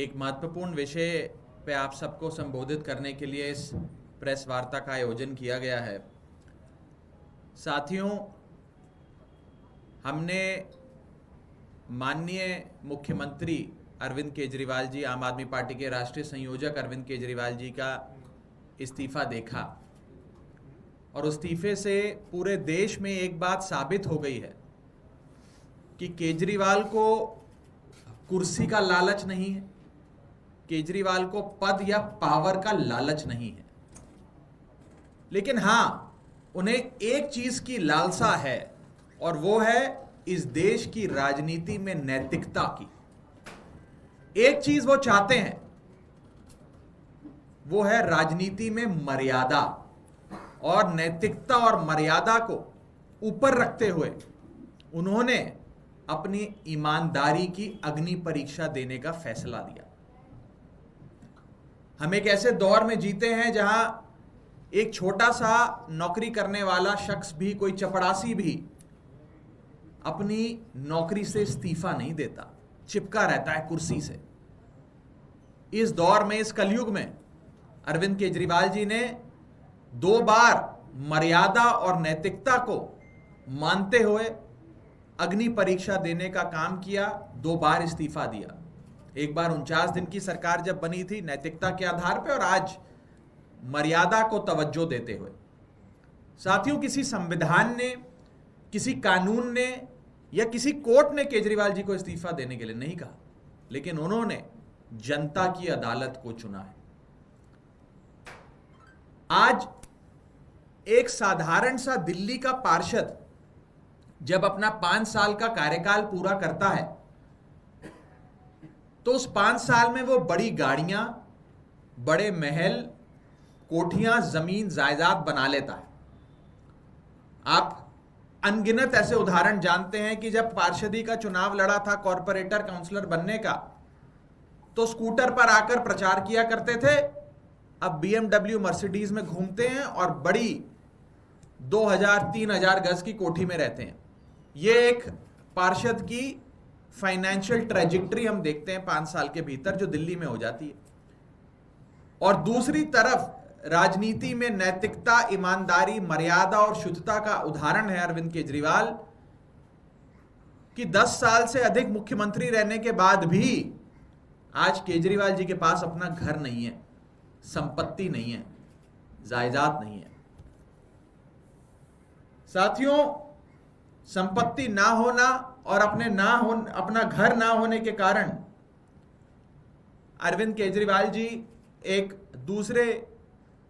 एक महत्वपूर्ण विषय पे आप सबको संबोधित करने के लिए इस प्रेस वार्ता का आयोजन किया गया है। साथियों, हमने माननीय मुख्यमंत्री अरविंद केजरीवाल जी, आम आदमी पार्टी के राष्ट्रीय संयोजक अरविंद केजरीवाल जी का इस्तीफा देखा और उस इस्तीफे से पूरे देश में एक बात साबित हो गई है कि केजरीवाल को कुर्सी का लालच नहीं है, केजरीवाल को पद या पावर का लालच नहीं है, लेकिन हां, उन्हें एक चीज की लालसा है और वो है इस देश की राजनीति में नैतिकता की। एक चीज वो चाहते हैं, वो है राजनीति में मर्यादा, और नैतिकता और मर्यादा को ऊपर रखते हुए उन्होंने अपनी ईमानदारी की अग्नि परीक्षा देने का फैसला दिया। हम एक ऐसे दौर में जीते हैं जहां एक छोटा सा नौकरी करने वाला शख्स भी, कोई चपरासी भी अपनी नौकरी से इस्तीफा नहीं देता, चिपका रहता है कुर्सी से। इस दौर में, इस कलयुग में अरविंद केजरीवाल जी ने 2 बार मर्यादा और नैतिकता को मानते हुए अग्नि परीक्षा देने का काम किया, 2 बार इस्तीफा दिया। एक बार 49 दिन की सरकार जब बनी थी नैतिकता के आधार पर, और आज मर्यादा को तवज्जो देते हुए। साथियों, किसी संविधान ने, किसी कानून ने या किसी कोर्ट ने केजरीवाल जी को इस्तीफा देने के लिए नहीं कहा, लेकिन उन्होंने जनता की अदालत को चुना है। आज एक साधारण सा दिल्ली का पार्षद जब अपना 5 साल का कार्यकाल पूरा करता है तो उस 5 साल में वो बड़ी गाड़ियां, बड़े महल, कोठियां, जमीन, जायदाद बना लेता है। आप अनगिनत ऐसे उदाहरण जानते हैं कि जब पार्षदी का चुनाव लड़ा था कॉर्पोरेटर, काउंसलर बनने का, तो स्कूटर पर आकर प्रचार किया करते थे। अब BMW, मर्सिडीज में घूमते हैं और बड़ी 2000-3000 गज की कोठी में रहते हैं। ये एक पार्षद की फाइनेंशियल ट्रेजेक्टरी हम देखते हैं 5 साल के भीतर जो दिल्ली में हो जाती है। और दूसरी तरफ राजनीति में नैतिकता, ईमानदारी, मर्यादा और शुद्धता का उदाहरण है अरविंद केजरीवाल, कि 10 साल से अधिक मुख्यमंत्री रहने के बाद भी आज केजरीवाल जी के पास अपना घर नहीं है, संपत्ति नहीं है, जायदाद नहीं है। साथियों, संपत्ति ना होना और अपना घर ना होने के कारण अरविंद केजरीवाल जी एक दूसरे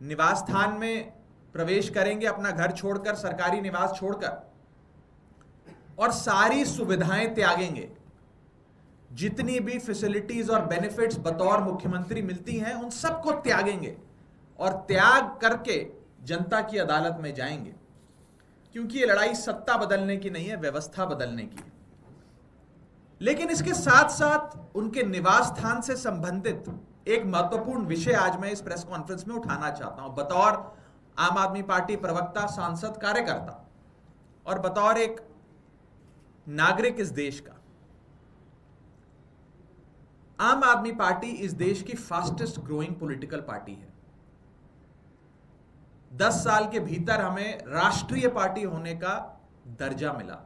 निवास स्थान में प्रवेश करेंगे, अपना घर छोड़कर, सरकारी निवास छोड़कर, और सारी सुविधाएं त्यागेंगे। जितनी भी फैसिलिटीज और बेनिफिट्स बतौर मुख्यमंत्री मिलती हैं उन सबको त्यागेंगे और त्याग करके जनता की अदालत में जाएंगे, क्योंकि ये लड़ाई सत्ता बदलने की नहीं है, व्यवस्था बदलने की है। लेकिन इसके साथ साथ उनके निवास स्थान से संबंधित एक महत्वपूर्ण विषय आज मैं इस प्रेस कॉन्फ्रेंस में उठाना चाहता हूं, बतौर आम आदमी पार्टी प्रवक्ता, सांसद, कार्यकर्ता और बतौर एक नागरिक इस देश का। आम आदमी पार्टी इस देश की फास्टेस्ट ग्रोइंग पॉलिटिकल पार्टी है। 10 साल के भीतर हमें राष्ट्रीय पार्टी होने का दर्जा मिला।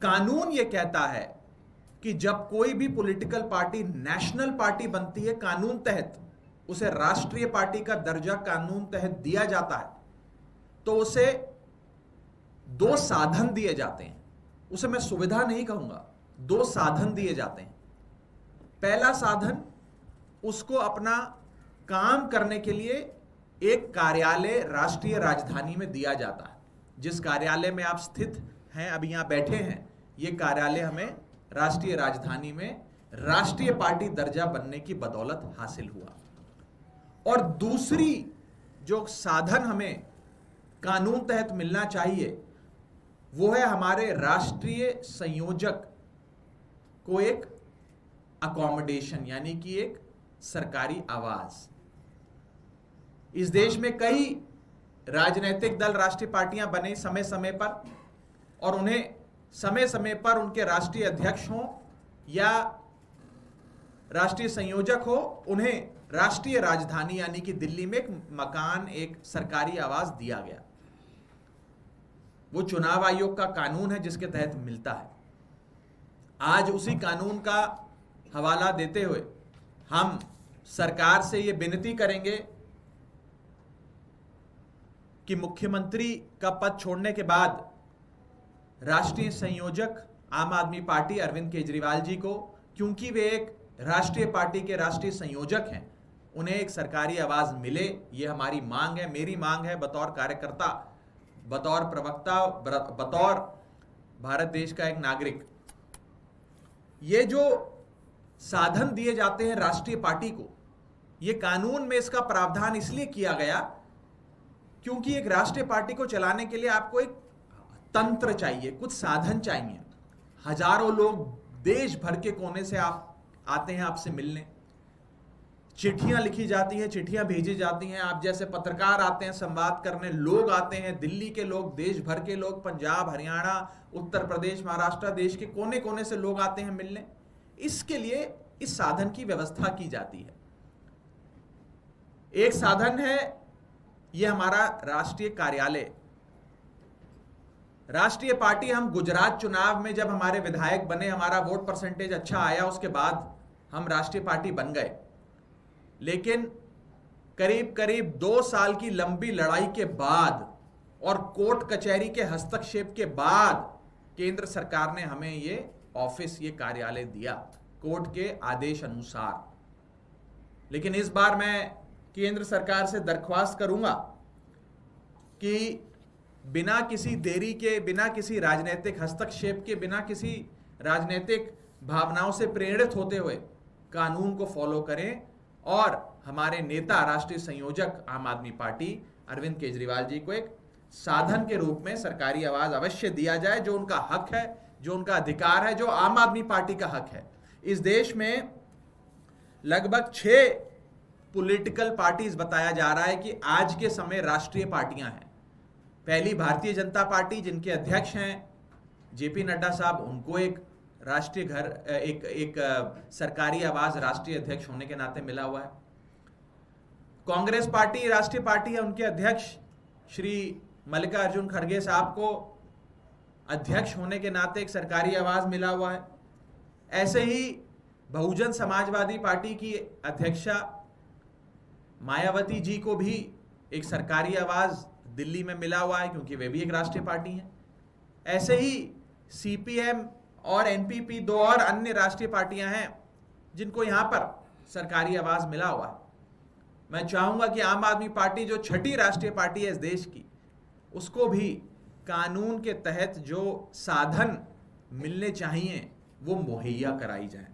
कानून यह कहता है कि जब कोई भी पॉलिटिकल पार्टी नेशनल पार्टी बनती है, कानून तहत उसे राष्ट्रीय पार्टी का दर्जा कानून तहत दिया जाता है, तो उसे 2 साधन दिए जाते हैं। उसे मैं सुविधा नहीं कहूंगा, 2 साधन दिए जाते हैं। पहला साधन, उसको अपना काम करने के लिए एक कार्यालय राष्ट्रीय राजधानी में दिया जाता है। जिस कार्यालय में आप स्थित हैं, अभी यहां बैठे हैं, यह कार्यालय हमें राष्ट्रीय राजधानी में राष्ट्रीय पार्टी दर्जा बनने की बदौलत हासिल हुआ। और दूसरी जो साधन हमें कानून तहत मिलना चाहिए, वो है हमारे राष्ट्रीय संयोजक को एक अकोमोडेशन, यानी कि एक सरकारी आवास। इस देश में कई राजनीतिक दल, राष्ट्रीय पार्टियां बने समय समय पर, और उन्हें समय समय पर उनके राष्ट्रीय अध्यक्ष हों या राष्ट्रीय संयोजक हो, उन्हें राष्ट्रीय राजधानी यानी कि दिल्ली में एक मकान, एक सरकारी आवास दिया गया। वो चुनाव आयोग का कानून है जिसके तहत मिलता है। आज उसी कानून का हवाला देते हुए हम सरकार से ये विनती करेंगे कि मुख्यमंत्री का पद छोड़ने के बाद राष्ट्रीय संयोजक आम आदमी पार्टी अरविंद केजरीवाल जी को, क्योंकि वे एक राष्ट्रीय पार्टी के राष्ट्रीय संयोजक हैं, उन्हें एक सरकारी आवाज मिले। ये हमारी मांग है, मेरी मांग है बतौर कार्यकर्ता, बतौर प्रवक्ता, बतौर भारत देश का एक नागरिक। ये जो साधन दिए जाते हैं राष्ट्रीय पार्टी को, ये कानून में इसका प्रावधान इसलिए किया गया क्योंकि एक राष्ट्रीय पार्टी को चलाने के लिए आपको एक तंत्र चाहिए, कुछ साधन चाहिए। हजारों लोग देश भर के कोने से आप आते हैं आपसे मिलने, चिट्ठियां लिखी जाती हैं, चिट्ठियां भेजी जाती हैं, आप जैसे पत्रकार आते हैं संवाद करने, लोग आते हैं, दिल्ली के लोग, देश भर के लोग, पंजाब, हरियाणा, उत्तर प्रदेश, महाराष्ट्र, देश के कोने कोने से लोग आते हैं मिलने। इसके लिए इस साधन की व्यवस्था की जाती है। एक साधन है ये हमारा राष्ट्रीय कार्यालय। राष्ट्रीय पार्टी, हम गुजरात चुनाव में जब हमारे विधायक बने, हमारा वोट परसेंटेज अच्छा आया, उसके बाद हम राष्ट्रीय पार्टी बन गए। लेकिन करीब करीब 2 साल की लंबी लड़ाई के बाद और कोर्ट कचहरी के हस्तक्षेप के बाद केंद्र सरकार ने हमें ये ऑफिस, ये कार्यालय दिया कोर्ट के आदेश अनुसार। लेकिन इस बार मैं केंद्र सरकार से दरख्वास्त करूंगा कि बिना किसी देरी के, बिना किसी राजनीतिक हस्तक्षेप के, बिना किसी राजनीतिक भावनाओं से प्रेरित होते हुए कानून को फॉलो करें और हमारे नेता, राष्ट्रीय संयोजक आम आदमी पार्टी अरविंद केजरीवाल जी को एक साधन के रूप में सरकारी आवाज अवश्य दिया जाए, जो उनका हक है, जो उनका अधिकार है, जो आम आदमी पार्टी का हक है। इस देश में लगभग 6 पॉलिटिकल पार्टीज बताया जा रहा है कि आज के समय राष्ट्रीय पार्टियां हैं। पहली भारतीय जनता पार्टी, जिनके अध्यक्ष हैं जेपी नड्डा साहब, उनको एक राष्ट्रीय घर, एक सरकारी आवाज राष्ट्रीय अध्यक्ष होने के नाते मिला हुआ है। कांग्रेस पार्टी राष्ट्रीय पार्टी है, उनके अध्यक्ष श्री मल्लिकार्जुन खड़गे साहब को अध्यक्ष होने के नाते एक सरकारी आवाज मिला हुआ है। ऐसे ही बहुजन समाजवादी पार्टी की अध्यक्षा मायावती जी को भी एक सरकारी आवाज दिल्ली में मिला हुआ है, क्योंकि वे भी एक राष्ट्रीय पार्टी हैं। ऐसे ही सीपीएम और एनपीपी, 2 और अन्य राष्ट्रीय पार्टियां हैं जिनको यहां पर सरकारी आवाज मिला हुआ है। मैं चाहूंगा कि आम आदमी पार्टी, जो 6ठी राष्ट्रीय पार्टी है इस देश की, उसको भी कानून के तहत जो साधन मिलने चाहिए वो मुहैया कराई जाए।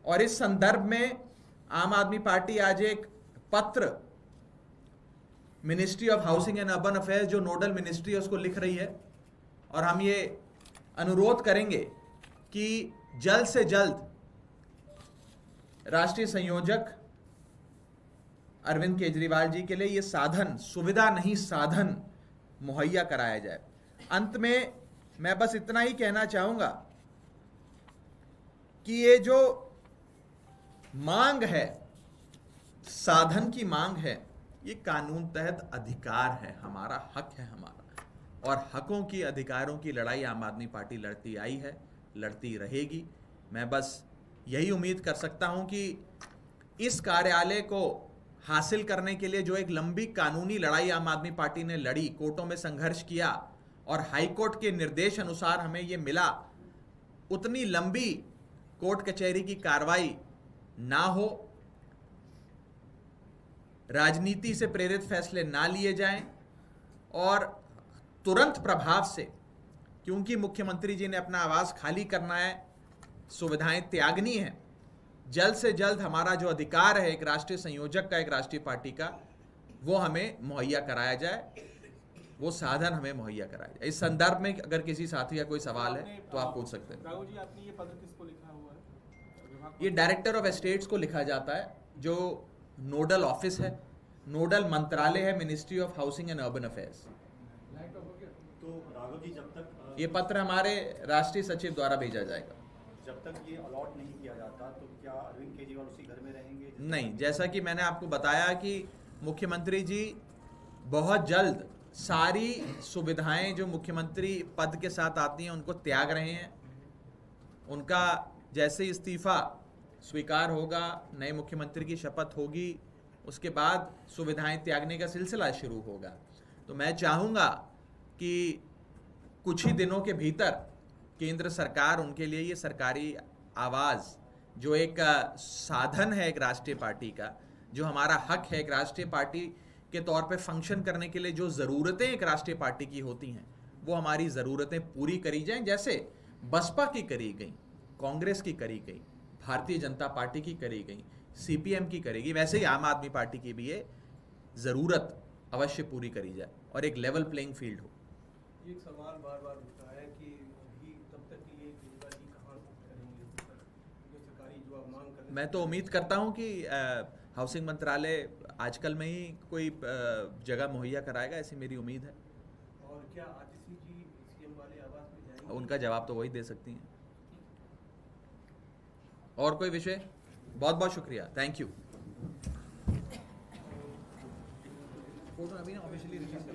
और इस संदर्भ में आम आदमी पार्टी आज एक पत्र ministry of housing and urban affairs, जो नोडल मिनिस्ट्री है, उसको लिख रही है। और हम ये अनुरोध करेंगे कि जल्द से जल्द राष्ट्रीय संयोजक अरविंद केजरीवाल जी के लिए ये साधन, सुविधा नहीं साधन, मुहैया कराया जाए। अंत में मैं बस इतना ही कहना चाहूंगा कि ये जो मांग है, साधन की मांग है, ये कानून तहत अधिकार है, हमारा हक है हमारा। और हकों की, अधिकारों की लड़ाई आम आदमी पार्टी लड़ती आई है, लड़ती रहेगी। मैं बस यही उम्मीद कर सकता हूं कि इस कार्यालय को हासिल करने के लिए जो एक लंबी कानूनी लड़ाई आम आदमी पार्टी ने लड़ी, कोर्टों में संघर्ष किया और हाईकोर्ट के निर्देश अनुसार हमें ये मिला, उतनी लंबी कोर्ट कचहरी की कार्रवाई ना हो, राजनीति से प्रेरित फैसले ना लिए जाएं और तुरंत प्रभाव से, क्योंकि मुख्यमंत्री जी ने अपना आवास खाली करना है, सुविधाएं त्यागनी है, जल्द से जल्द हमारा जो अधिकार है एक राष्ट्रीय संयोजक का, एक राष्ट्रीय पार्टी का, वो हमें मुहैया कराया जाए, वो साधन हमें मुहैया कराया जाए। इस संदर्भ में अगर किसी साथी का कोई सवाल है तो आप पूछ सकते हैं। राघव जी, आपने ये पत्र किसको लिखा हुआ है? ये डायरेक्टर ऑफ एस्टेट्स को लिखा जाता है, जो नोडल ऑफिस है, नोडल मंत्रालय है ministry of housing and urban affairs. तो राघव जी, जब तक ये पत्र हमारे राष्ट्रीय सचिव द्वारा भेजा जाएगा। जब तक ये अलॉट नहीं किया जाता, तो क्या अरविंद केजरीवाल केजरीवाल उसी घर में रहेंगे? नहीं, जैसा कि मैंने आपको बताया कि मुख्यमंत्री जी बहुत जल्द सारी सुविधाएं जो मुख्यमंत्री पद के साथ आती हैं उनको त्याग रहे हैं। उनका जैसे ही इस्तीफा स्वीकार होगा, नए मुख्यमंत्री की शपथ होगी, उसके बाद सुविधाएं त्यागने का सिलसिला शुरू होगा। तो मैं चाहूँगा कि कुछ ही दिनों के भीतर केंद्र सरकार उनके लिए ये सरकारी आवाज़ जो एक साधन है एक राष्ट्रीय पार्टी का, जो हमारा हक है एक राष्ट्रीय पार्टी के तौर पे फंक्शन करने के लिए, जो ज़रूरतें एक राष्ट्रीय पार्टी की होती हैं वो हमारी ज़रूरतें पूरी करी जाएं, जैसे बसपा की करी गई, कांग्रेस की करी गई, भारतीय जनता पार्टी की करी गई, सीपीएम की करेगी, वैसे ही आम आदमी पार्टी की भी ये ज़रूरत अवश्य पूरी करी जाए और एक लेवल प्लेइंग फील्ड हो। एक सवाल बार बार उठता है कि अभी तब तक ये केजरीवाल जी कहाँ करेंगे, जो सरकारी जो आप मांग कर। मैं तो उम्मीद करता हूँ कि हाउसिंग मंत्रालय आजकल में ही कोई जगह मुहैया कराएगा, ऐसी मेरी उम्मीद है। और क्या आतिशी जी सीएम वाले आवास में जाएंगे? उनका जवाब तो वही दे सकती हैं। और कोई विषय? बहुत बहुत शुक्रिया, थैंक यू। फोटो अभी ना ऑफिशियली रिलीज